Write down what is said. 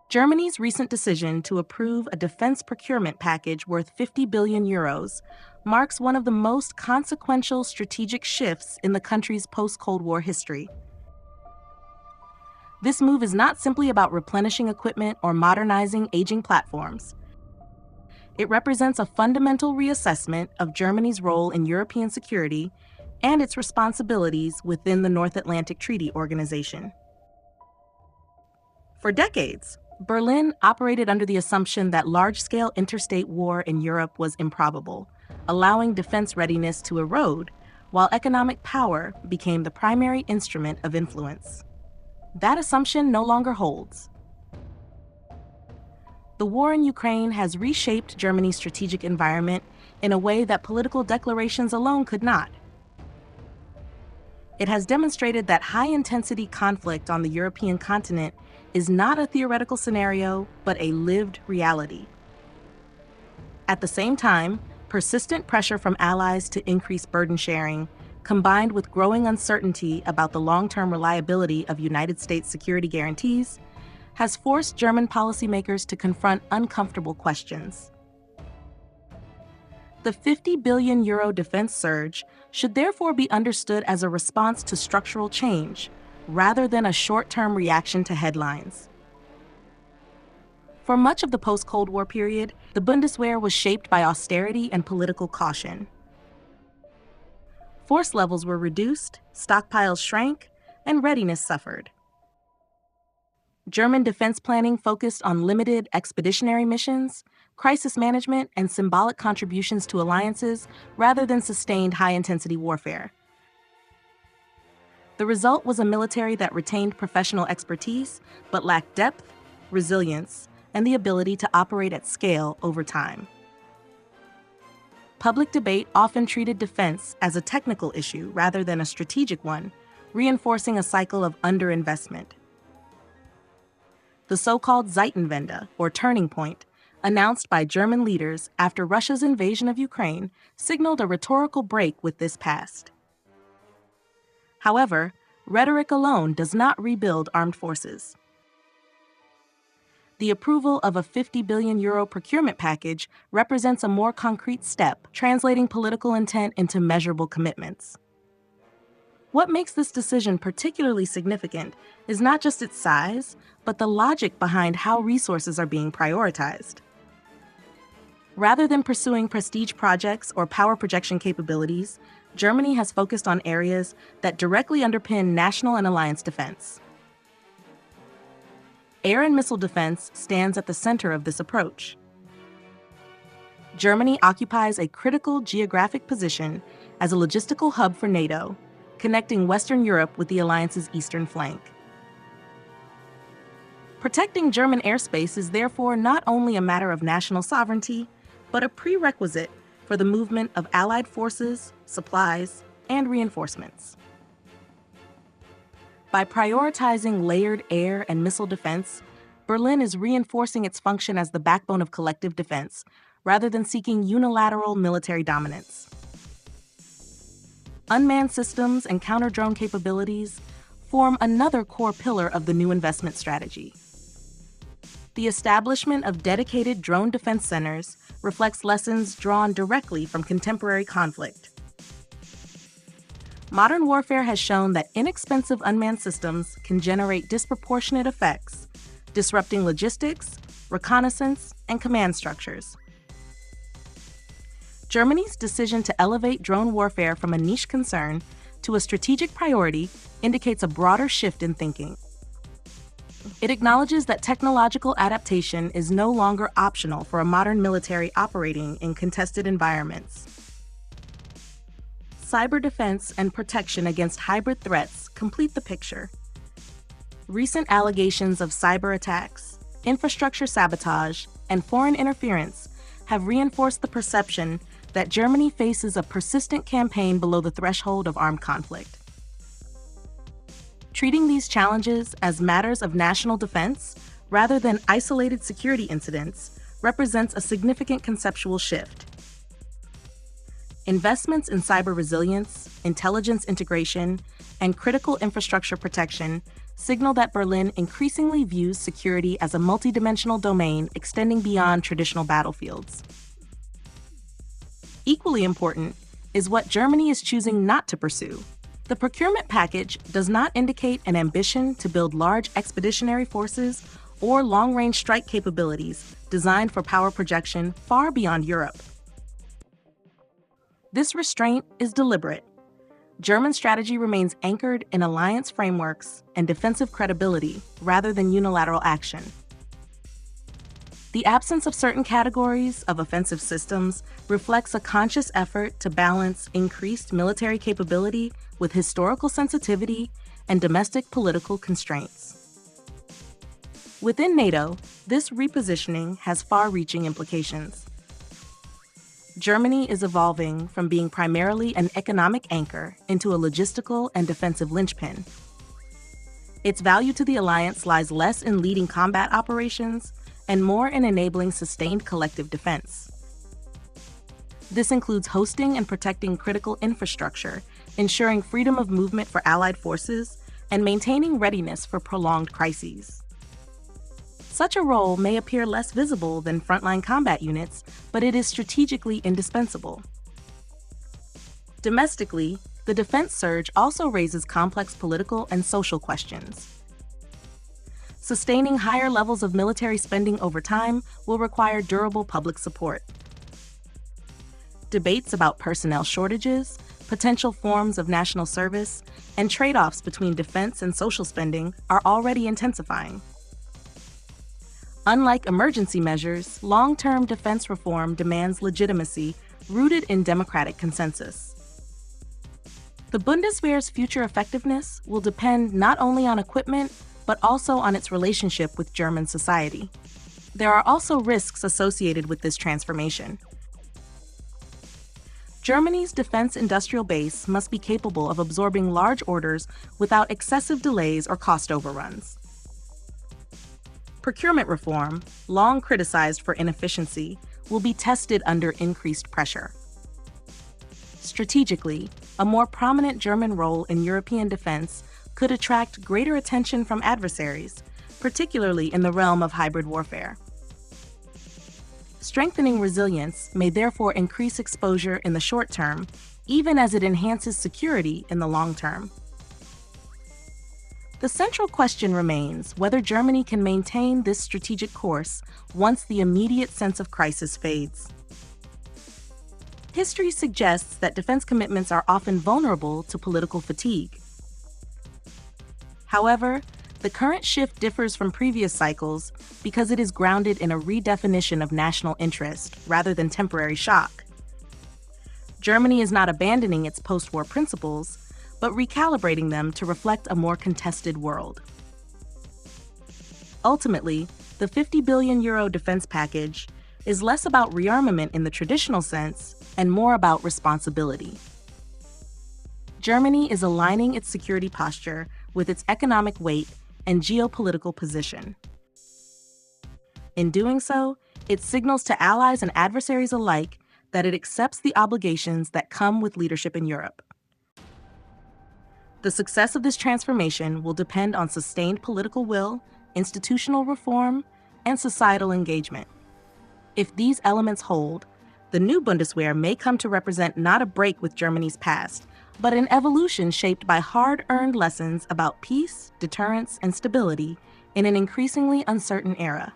Germany's recent decision to approve a defense procurement package worth 50 billion euros marks one of the most consequential strategic shifts in the country's post-Cold War history. This move is not simply about replenishing equipment or modernizing aging platforms. It represents a fundamental reassessment of Germany's role in European security and its responsibilities within the North Atlantic Treaty Organization. For decades, Berlin operated under the assumption that large-scale interstate war in Europe was improbable, allowing defense readiness to erode, while economic power became the primary instrument of influence. That assumption no longer holds. The war in Ukraine has reshaped Germany's strategic environment in a way that political declarations alone could not. It has demonstrated that high-intensity conflict on the European continent is not a theoretical scenario, but a lived reality. At the same time, persistent pressure from allies to increase burden sharing, combined with growing uncertainty about the long-term reliability of United States security guarantees, has forced German policymakers to confront uncomfortable questions. The 50 billion euro defense surge should therefore be understood as a response to structural change, rather than a short-term reaction to headlines. For much of the post-Cold War period, the Bundeswehr was shaped by austerity and political caution. Force levels were reduced, stockpiles shrank, and readiness suffered. German defense planning focused on limited expeditionary missions, crisis management, and symbolic contributions to alliances rather than sustained high-intensity warfare. The result was a military that retained professional expertise but lacked depth, resilience, and the ability to operate at scale over time. Public debate often treated defense as a technical issue rather than a strategic one, reinforcing a cycle of underinvestment. The so-called Zeitenwende, or turning point, announced by German leaders after Russia's invasion of Ukraine, signaled a rhetorical break with this past. However, rhetoric alone does not rebuild armed forces. The approval of a 50 billion euro procurement package represents a more concrete step, translating political intent into measurable commitments. What makes this decision particularly significant is not just its size, but the logic behind how resources are being prioritized. Rather than pursuing prestige projects or power projection capabilities, Germany has focused on areas that directly underpin national and alliance defense. Air and missile defense stands at the center of this approach. Germany occupies a critical geographic position as a logistical hub for NATO, connecting Western Europe with the alliance's eastern flank. Protecting German airspace is therefore not only a matter of national sovereignty, but a prerequisite for the movement of Allied forces, supplies, and reinforcements. By prioritizing layered air and missile defense, Berlin is reinforcing its function as the backbone of collective defense, rather than seeking unilateral military dominance. Unmanned systems and counter-drone capabilities form another core pillar of the new investment strategy. The establishment of dedicated drone defense centers reflects lessons drawn directly from contemporary conflict. Modern warfare has shown that inexpensive unmanned systems can generate disproportionate effects, disrupting logistics, reconnaissance, and command structures. Germany's decision to elevate drone warfare from a niche concern to a strategic priority indicates a broader shift in thinking. It acknowledges that technological adaptation is no longer optional for a modern military operating in contested environments. Cyber defense and protection against hybrid threats complete the picture. Recent allegations of cyber attacks, infrastructure sabotage, and foreign interference have reinforced the perception that Germany faces a persistent campaign below the threshold of armed conflict. Treating these challenges as matters of national defense rather than isolated security incidents represents a significant conceptual shift. Investments in cyber resilience, intelligence integration, and critical infrastructure protection signal that Berlin increasingly views security as a multidimensional domain extending beyond traditional battlefields. Equally important is what Germany is choosing not to pursue. The procurement package does not indicate an ambition to build large expeditionary forces or long-range strike capabilities designed for power projection far beyond Europe. This restraint is deliberate. German strategy remains anchored in alliance frameworks and defensive credibility rather than unilateral action. The absence of certain categories of offensive systems reflects a conscious effort to balance increased military capability with historical sensitivity and domestic political constraints. Within NATO, this repositioning has far-reaching implications. Germany is evolving from being primarily an economic anchor into a logistical and defensive linchpin. Its value to the alliance lies less in leading combat operations and more in enabling sustained collective defense. This includes hosting and protecting critical infrastructure, ensuring freedom of movement for allied forces, and maintaining readiness for prolonged crises. Such a role may appear less visible than frontline combat units, but it is strategically indispensable. Domestically, the defense surge also raises complex political and social questions. Sustaining higher levels of military spending over time will require durable public support. Debates about personnel shortages, potential forms of national service, and trade-offs between defense and social spending are already intensifying. Unlike emergency measures, long-term defense reform demands legitimacy rooted in democratic consensus. The Bundeswehr's future effectiveness will depend not only on equipment, but also on its relationship with German society. There are also risks associated with this transformation. Germany's defense industrial base must be capable of absorbing large orders without excessive delays or cost overruns. Procurement reform, long criticized for inefficiency, will be tested under increased pressure. Strategically, a more prominent German role in European defense could attract greater attention from adversaries, particularly in the realm of hybrid warfare. Strengthening resilience may therefore increase exposure in the short term, even as it enhances security in the long term. The central question remains whether Germany can maintain this strategic course once the immediate sense of crisis fades. History suggests that defense commitments are often vulnerable to political fatigue. However, the current shift differs from previous cycles because it is grounded in a redefinition of national interest rather than temporary shock. Germany is not abandoning its post-war principles, but recalibrating them to reflect a more contested world. Ultimately, the €50 billion defense package is less about rearmament in the traditional sense and more about responsibility. Germany is aligning its security posture with its economic weight and geopolitical position. In doing so, it signals to allies and adversaries alike that it accepts the obligations that come with leadership in Europe. The success of this transformation will depend on sustained political will, institutional reform, and societal engagement. If these elements hold, the new Bundeswehr may come to represent not a break with Germany's past, but an evolution shaped by hard-earned lessons about peace, deterrence, and stability in an increasingly uncertain era.